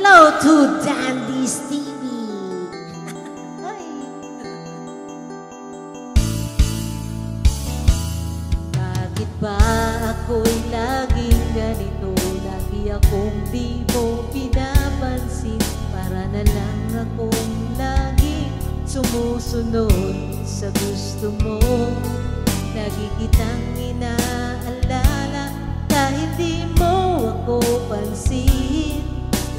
hello to Dandy's TV. Ay. Bakit ba ako'y laging ganito? Lagi akong di mo pinapansin. Para na lang akong laging sumusunod sa gusto mo. Lagi kitang inaalala kahit di mo ako pansin.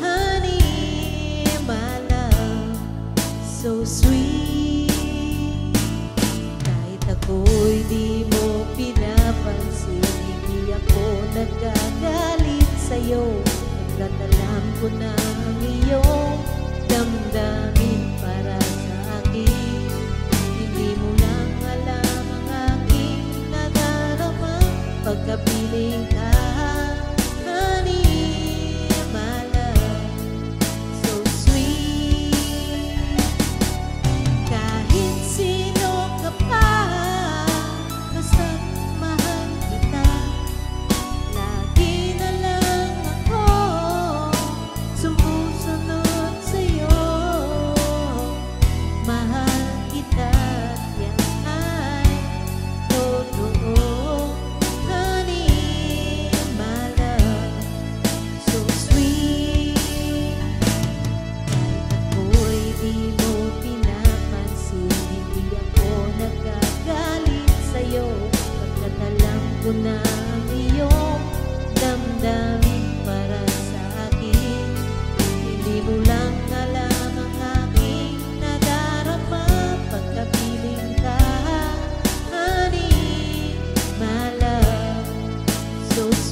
Honey, my love, so sweet. Kahit ako'y di mo pinapansin, hindi ako nagkagalit sa'yo. Nagtatalam ko na ang iyong damdamin para sa akin. Hindi mo lang alam ang aking nadarama pagkapiling ka. Honey, my love, so sweet. Kahit sino ka pa, basta't mahal kita. Lagi na lang ako sumusunod sa'yo. Mahal kita at yan ay totoo. Honey, my love, so sweet. Kahit ako'y di mo pinapansin, hindi ako nagkagalit sa'yo. Pagkat alam ko na ang iyong damdamin para sa akin. Hindi mo lang alam ang aking nadarama pagkapiling ka. Honey, my love, so sweet.